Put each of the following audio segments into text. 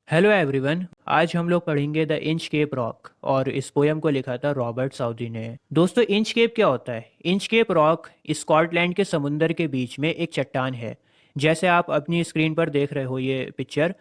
Hello everyone. आज हम लोग पढ़ेंगे द इंचकेप रॉक और इस पोयम को लिखा था रॉबर्ट साउदी ने। दोस्तों, इंचकेप क्या होता है? इंचकेप रॉक स्कॉटलैंड के समुंदर के बीच में एक चट्टान है। जैसे आप अपनी स्क्रीन पर देख रहे हो ये पिक्चर,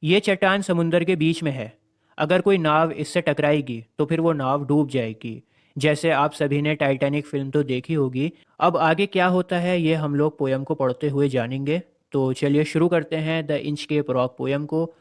ये चट्टान समुंदर के बीच में है। अगर कोई नाव इससे टकराएगी तो फिर वो नाव डूब जाएगी। जैसे आप सभी ने टाइटैनिक फिल्म तो देखी होगी। अब आगे क्या होता है ये हम लोग पोयम को पढ़ते हुए जानेंगे। तो चलिए शुरू करते हैं द इंचकेप रॉक पोयम को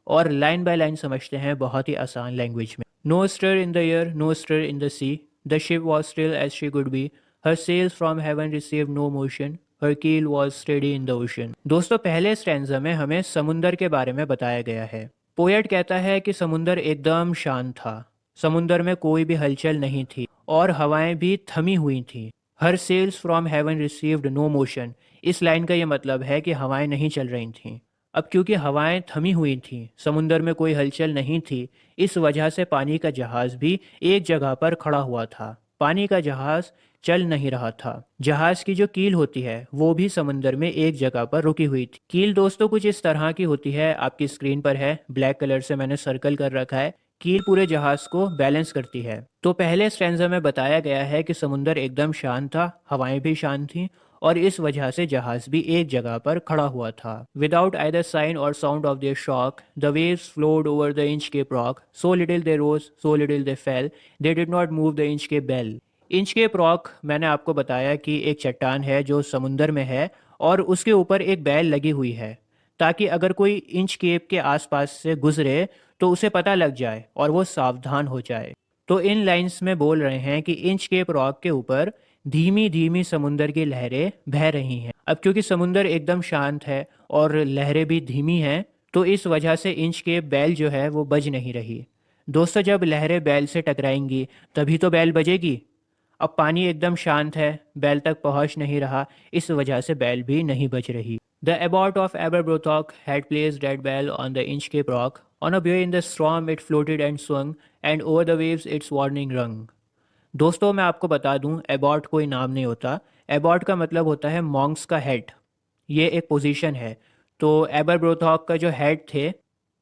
और लाइन बाय लाइन समझते हैं बहुत ही आसान लैंग्वेज में। No stir in the air, no stir in the sea, the ship was still as she could be, her sails from heaven receive no motion, her keel was steady in the ocean. दोस्तों, पहले stanza में हमें समुंदर के बारे में बताया गया है। पोएट कहता है कि समुंदर एकदम शांत था। समुंदर में कोई भी हलचल नहीं थी और हवाएं भी थमी हुई थीं। Her sails from heaven received no motion. इस लाइन का ये मतलब है कि हवाएं नहीं चल रही थीं। अब क्योंकि हवाएं थमी हुई थीं, समुंदर में कोई हलचल नहीं थी, इस वजह से पानी का जहाज भी एक जगह पर खड़ा हुआ था। पानी का जहाज चल नहीं रहा था। जहाज की जो कील होती है वो भी समुंदर में एक जगह पर रुकी हुई थी। कील दोस्तों कुछ इस तरह की होती है, आपकी स्क्रीन पर है, ब्लैक कलर से मैंने सर्कल कर रखा है। कील पूरे जहाज को बैलेंस करती है। तो पहले स्टैंजा में बताया गया है कि समुंदर एकदम शांत था, हवाएं भी शांत थीं और इस वजह से जहाज भी एक जगह पर खड़ा हुआ था। Without either sign or sound of their shock, the waves flowed over the Inchcape rock, so little they rose, so little they fell, they did not move the Inchcape bell. Inchcape rock मैंने आपको बताया कि एक चट्टान है जो समुंदर में है और उसके ऊपर एक बैल लगी हुई है, ताकि अगर कोई इंचकेप के आसपास से गुजरे तो उसे पता लग जाए और वो सावधान हो जाए। तो इन लाइंस में बोल रहे हैं कि इंचकेप रॉक के ऊपर धीमी धीमी समुंदर की लहरें बह रही हैं। अब क्योंकि समुंदर एकदम शांत है और लहरें भी धीमी हैं, तो इस वजह से इंच के बैल जो है वो बज नहीं रही। दोस्तों, जब लहरें बैल से टकराएंगी तभी तो बैल बजेगी। अब पानी एकदम शांत है, बैल तक पहुंच नहीं रहा, इस वजह से बैल भी नहीं बज रही। The abbot of Aberbrothok had placed that bell on the Inchcape rock, on a buoy in the storm it floated and swung, and over the waves its warning rung। दोस्तों, मैं आपको बता दूं, एबॉट कोई नाम नहीं होता। एबॉट का मतलब होता है मॉन्क्स का हेड। ये एक पोजीशन है। तो एबर ब्रोथॉक का जो हेड थे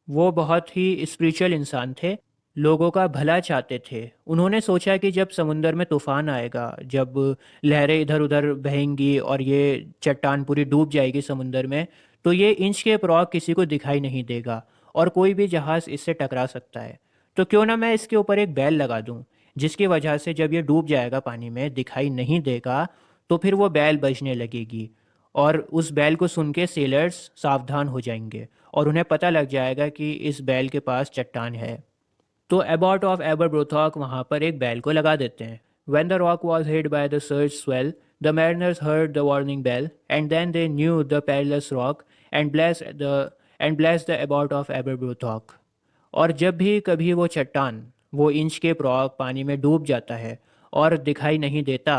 वो बहुत ही स्पिरिचुअल इंसान थे, लोगों का भला चाहते थे। उन्होंने सोचा कि जब समुंदर में तूफान आएगा, जब लहरें इधर उधर बहेंगी और ये चट्टान पूरी डूब जाएगी समुंदर में, तो ये इंच के रॉक किसी को दिखाई नहीं देगा और कोई भी जहाज़ इससे टकरा सकता है। तो क्यों ना मैं इसके ऊपर एक बैल लगा दूं, जिसकी वजह से जब ये डूब जाएगा पानी में दिखाई नहीं देगा, तो फिर वो बैल बजने लगेगी और उस बैल को सुन के सेलर्स सावधान हो जाएंगे और उन्हें पता लग जाएगा कि इस बैल के पास चट्टान है। तो एबॉट ऑफ एबरब्रोथॉक वहाँ पर एक बैल को लगा देते हैं। When the rock was hit by the surge swell, the mariners heard the warning bell, and then they knew the perilous rock, and blessed the abbot of Aberbrothok। और जब भी कभी वो चट्टान, वो इंच के रॉक पानी में डूब जाता है और दिखाई नहीं देता,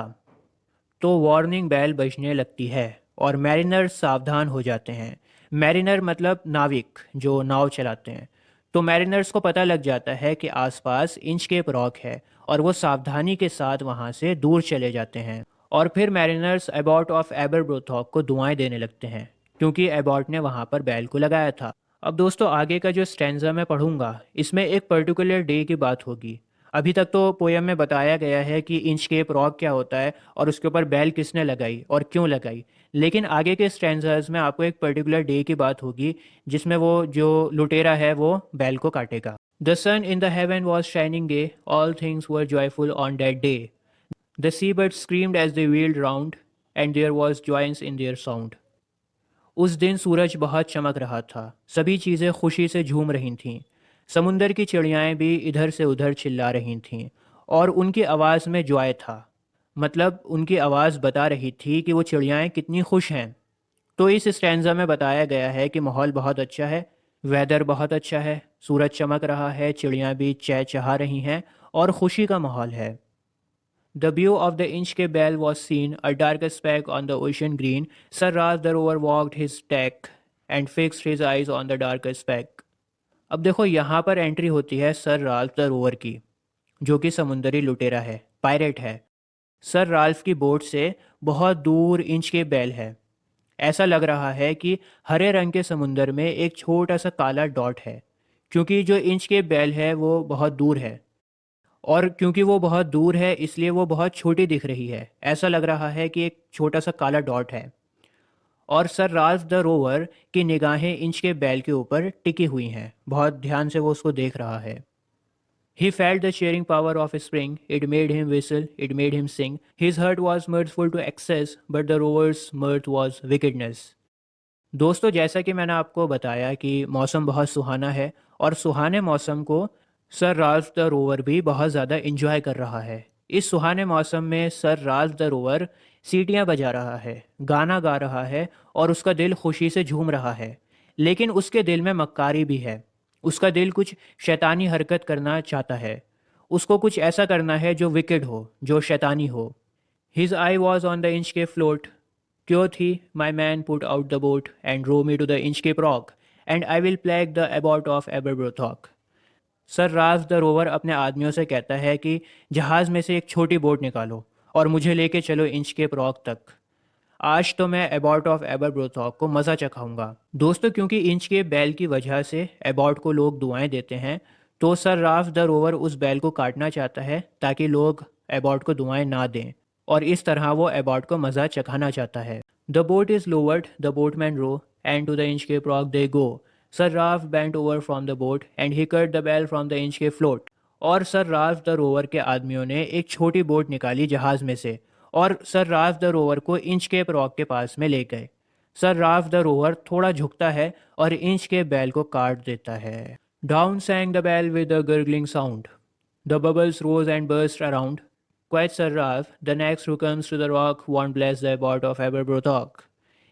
तो वार्निंग बेल बजने लगती है और मैरिनर सावधान हो जाते हैं। मैरिनर मतलब नाविक जो नाव चलाते हैं। तो मैरिनर्स को पता लग जाता है कि आसपास इंचकेप रॉक है और वो सावधानी के साथ वहाँ से दूर चले जाते हैं। और फिर मैरिनर्स एबॉट ऑफ एबरब्रोथॉक को दुआएं देने लगते हैं, क्योंकि एबॉट ने वहाँ पर बैल को लगाया था। अब दोस्तों, आगे का जो स्टैंजा मैं पढ़ूंगा इसमें एक पर्टिकुलर डे की बात होगी। अभी तक तो पोयम में बताया गया है कि इंचकेप रॉक क्या होता है और उसके ऊपर बैल किसने लगाई और क्यों लगाई। लेकिन आगे के स्टैंजास में आपको एक पर्टिकुलर डे की बात होगी जिसमें वो जो लुटेरा है वो बैल को काटेगा। The sun in the heaven was shining gay, all things were joyful on that day, the sea bird screamed as they wheeled round, and there was joyance in their sound. उस दिन सूरज बहुत चमक रहा था, सभी चीज़ें खुशी से झूम रही थीं। समुंदर की चिड़ियाएँ भी इधर से उधर चिल्ला रही थीं और उनकी आवाज़ में जॉय था। मतलब उनकी आवाज़ बता रही थी कि वो चिड़ियाएँ कितनी खुश हैं। तो इस स्टैंजा में बताया गया है कि माहौल बहुत अच्छा है, वेदर बहुत अच्छा है, सूरज चमक रहा है, चिड़ियाँ भी चहचहा रही हैं और खुशी का माहौल है। The view of the Inchcape Bell was seen, a dark speck on the ocean green. Sir Ras the rover walked his deck and fixed his eyes on the dark speck। अब देखो, यहाँ पर एंट्री होती है sir Ralph the rover की, जो कि समुंदरी लुटेरा है, पायरेट है। सर राल्फ की बोट से बहुत दूर इंचकेप बेल है। ऐसा लग रहा है कि हरे रंग के समुंदर में एक छोटा सा काला डॉट है, क्योंकि जो इंच के बेल है वो बहुत दूर है, और क्योंकि वो बहुत दूर है इसलिए वो बहुत छोटी दिख रही है। ऐसा लग रहा है कि एक छोटा सा काला डॉट है। और सर राल्फ द रोवर की निगाहें इंच के बैल के ऊपर टिकी हुई हैं, बहुत ध्यान से वो उसको देख रहा है। He felt the cheering power of a spring. It made him whistle, it made him sing. His heart was mirthful to excess, but the rover's mirth was wickedness. दोस्तों, जैसा कि मैंने आपको बताया कि मौसम बहुत सुहाना है, और सुहाने मौसम को सर राल्फ द रोवर भी बहुत ज़्यादा इंजॉय कर रहा है। इस सुहाने मौसम में सर राल्फ द रोवर सीटियाँ बजा रहा है, गाना गा रहा है, और उसका दिल खुशी से झूम रहा है। लेकिन उसके दिल में मक्कारी भी है। उसका दिल कुछ शैतानी हरकत करना चाहता है। उसको कुछ ऐसा करना है जो विकेड हो, जो शैतानी हो। His eye was on the Inchcape float. Quoth he, my man, put out the boat and row me to the Inchcape rock, and I will plague the abbot of Aberbrothok. Sir Raj the rover अपने आदमियों से कहता है कि जहाज़ में से एक छोटी बोट निकालो और मुझे लेके चलो इंचकेप रॉक तक। आज तो मैं एबॉट ऑफ एबरब्रोथॉक को मज़ा चखाऊंगा। दोस्तों, क्योंकि इंच के बैल की वजह से एबॉट को लोग दुआएं देते हैं, तो सर राफ द रोवर उस बैल को काटना चाहता है ताकि लोग एबॉट को दुआएं ना दें, और इस तरह वो एबॉट को मज़ा चखाना चाहता है। The boat is lowered, the boatman row, and to the Inchcape rock they go. Sir Ralph bent over from the boat and he cut the bell from the Inchcape float. और sir Ralph the rover के आदमियों ने एक छोटी boat निकाली जहाज़ में से, और सर राफ द रोवर को इंच के रॉक के पास में ले गए। सर राफ द रोवर थोड़ा झुकता है और इंच के बैल को काट देता है। Down sank the bell with a gurgling sound, the bubbles rose and burst around, quoth sir Ralph the next who comes to the rock won't bless the abbot of Aberbrothok.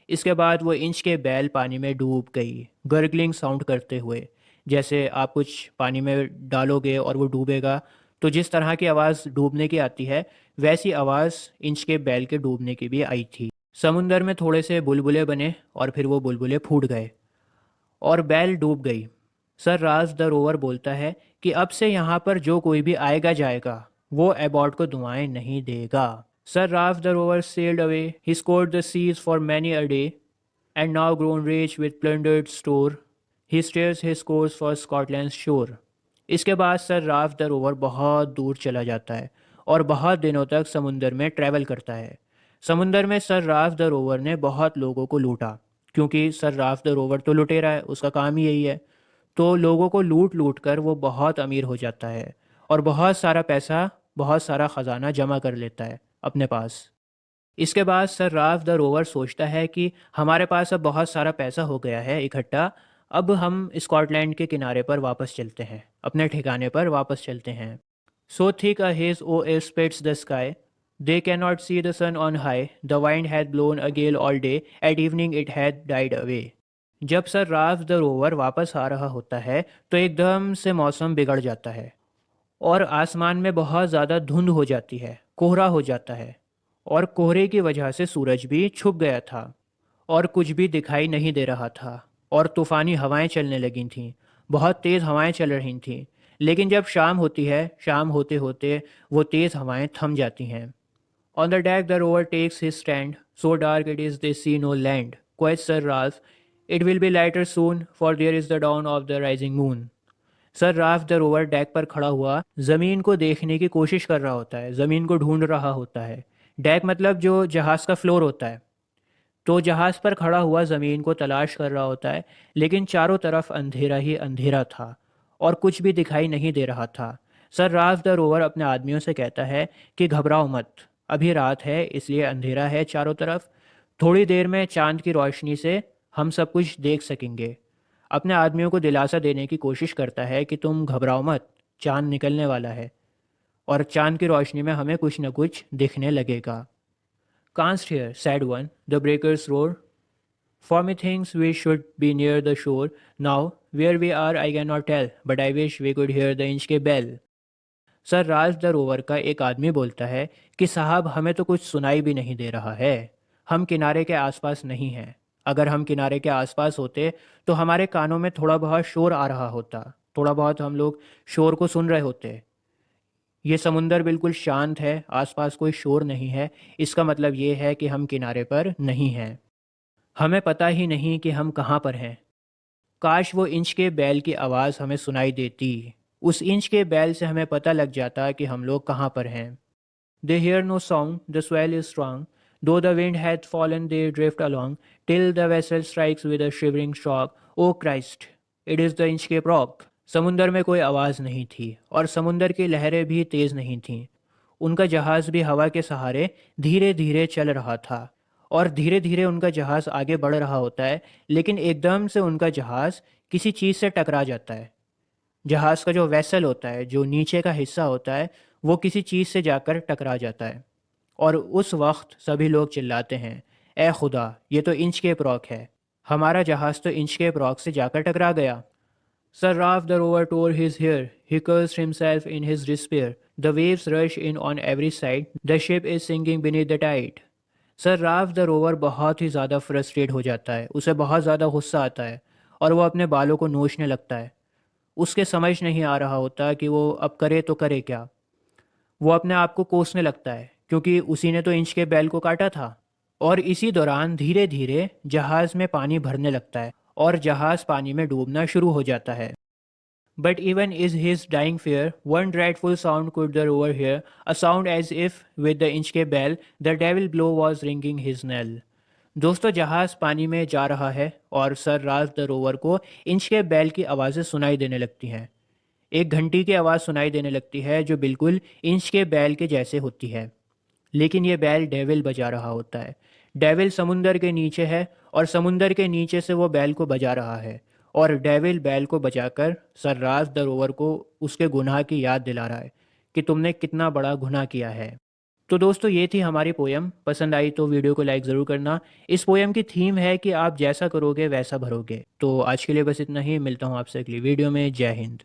इसके बाद वो inch के बैल पानी में डूब गई, gargling sound करते हुए। जैसे आप कुछ पानी में डालोगे और वो डूबेगा, तो जिस तरह की आवाज़ डूबने की आती है, वैसी आवाज़ इंच के बैल के डूबने की भी आई थी। समुंदर में थोड़े से बुलबुले बने और फिर वो बुलबुले फूट गए और बैल डूब गई। सर राज द रोवर बोलता है कि अब से यहाँ पर जो कोई भी आएगा जाएगा, वो एबॉट को दुआएं नहीं देगा। Sir Ralph the rover sailed away. He scored the seas for many a day, and now grown rich with plundered store, he steers his course for Scotland's shore. इसके बाद सर राफ द रोवर बहुत दूर चला जाता है और बहुत दिनों तक समुंदर में ट्रैवल करता है। समुंदर में सर राफ द रोवर ने बहुत लोगों को लूटा, क्योंकि सर राफ द रोवर तो लुटेरा है, उसका काम ही यही है। तो लोगों को लूट लूट कर वो बहुत अमीर हो जाता है और बहुत सारा पैसा, बहुत सारा ख़जाना जमा कर लेता है अपने पास। इसके बाद सर राफ द रोवर सोचता है कि हमारे पास अब बहुत सारा पैसा हो गया है इकट्ठा, अब हम स्कॉटलैंड के किनारे पर वापस चलते हैं, अपने ठिकाने पर वापस चलते हैं। So thick a haze o'erspreads the sky, they can not see the sun on high, the wind had blown a gale all day, at evening it had died away. जब sir Ralph the rover वापस आ रहा होता है तो एकदम से मौसम बिगड़ जाता है और आसमान में बहुत ज़्यादा धुंध हो जाती है, कोहरा हो जाता है, और कोहरे की वजह से सूरज भी छुप गया था और कुछ भी दिखाई नहीं दे रहा था, और तूफ़ानी हवाएं चलने लगी थीं, बहुत तेज़ हवाएं चल रही थीं। लेकिन जब शाम होती है, शाम होते होते वो तेज़ हवाएं थम जाती हैं। On the deck the rover takes his stand, so dark it is they see no land, quite sir Ralph, it will be lighter soon for there is the down of the rising moon. Sir Ralph the rover deck पर खड़ा हुआ ज़मीन को देखने की कोशिश कर रहा होता है, ज़मीन को ढूंढ रहा होता है। डेक मतलब जो जहाज़ का फ्लोर होता है। तो जहाज़ पर खड़ा हुआ ज़मीन को तलाश कर रहा होता है, लेकिन चारों तरफ अंधेरा ही अंधेरा था और कुछ भी दिखाई नहीं दे रहा था। सर राफ द रोवर अपने आदमियों से कहता है कि घबराओ मत, अभी रात है इसलिए अंधेरा है चारों तरफ, थोड़ी देर में चांद की रोशनी से हम सब कुछ देख सकेंगे। अपने आदमियों को दिलासा देने की कोशिश करता है कि तुम घबराओ मत, चांद निकलने वाला है और चांद की रोशनी में हमें कुछ न कुछ दिखने लगेगा। Canst hear, sad one, the breakers roar? For methinks we should be near the shore. Now, where we are I cannot tell, but I wish we could hear the inch के bell. Sir Raj the rover का एक आदमी बोलता है कि साहब, हमें तो कुछ सुनाई भी नहीं दे रहा है, हम किनारे के आसपास नहीं हैं। अगर हम किनारे के आसपास होते तो हमारे कानों में थोड़ा बहुत शोर आ रहा होता, थोड़ा बहुत हम लोग शोर को सुन रहे होते। ये समुंदर बिल्कुल शांत है, आसपास कोई शोर नहीं है, इसका मतलब ये है कि हम किनारे पर नहीं हैं। हमें पता ही नहीं कि हम कहाँ पर हैं। काश वो इंच के बैल की आवाज़ हमें सुनाई देती। उस इंच के बैल से हमें पता लग जाता कि हम लोग कहाँ पर हैं। They hear no sound, the swell is strong. Though the wind hath fallen, they drift along, till the vessel strikes with a shivering shock. Oh Christ, it is the Inchcape Rock. समुंदर में कोई आवाज़ नहीं थी और समुंदर की लहरें भी तेज़ नहीं थीं। उनका जहाज़ भी हवा के सहारे धीरे धीरे चल रहा था और धीरे धीरे उनका जहाज़ आगे बढ़ रहा होता है, लेकिन एकदम से उनका जहाज़ किसी चीज़ से टकरा जाता है। जहाज़ का जो वेसल होता है, जो नीचे का हिस्सा होता है, वो किसी चीज़ से जाकर टकरा जाता है और उस वक्त सभी लोग चिल्लाते हैं, ए खुदा, ये तो इंचकेप रॉक है। हमारा जहाज़ तो इंचकेप रॉक से जाकर टकरा गया। Sir Ralph the rover tore his hair. He cursed himself in his despair. The waves rush in on every side. The ship is sinking beneath the tide. Sir Ralph the rover बहुत ही ज़्यादा frustrate हो जाता है, उसे बहुत ज़्यादा गुस्सा आता है और वो अपने बालों को नोचने लगता है। उसके समझ नहीं आ रहा होता कि वो अब करे तो करे क्या। वो अपने आप को कोसने लगता है क्योंकि उसी ने तो इंच के बैल को काटा था। और इसी दौरान धीरे धीरे जहाज़ में पानी भरने लगता है और जहाज़ पानी में डूबना शुरू हो जाता है। But even is his dying fear, one dreadful sound could the rover hear, a sound as if with the inch के bell the devil blow was ringing his knell. दोस्तों, जहाज़ पानी में जा रहा है और सर राल्फ द रोवर को इंच के बैल की आवाज़ें सुनाई देने लगती हैं। एक घंटी की आवाज़ सुनाई देने लगती है जो बिल्कुल इंच के बैल के जैसे होती है, लेकिन ये बैल डेविल बजा रहा होता है। डेविल समुंदर के नीचे है और समुंदर के नीचे से वो बैल को बजा रहा है और डेविल बैल को बजाकर सर राज द रोवर को उसके गुनाह की याद दिला रहा है कि तुमने कितना बड़ा गुनाह किया है। तो दोस्तों, ये थी हमारी पोयम। पसंद आई तो वीडियो को लाइक ज़रूर करना। इस पोयम की थीम है कि आप जैसा करोगे वैसा भरोगे। तो आज के लिए बस इतना ही। मिलता हूँ आपसे अगली वीडियो में। जय हिंद।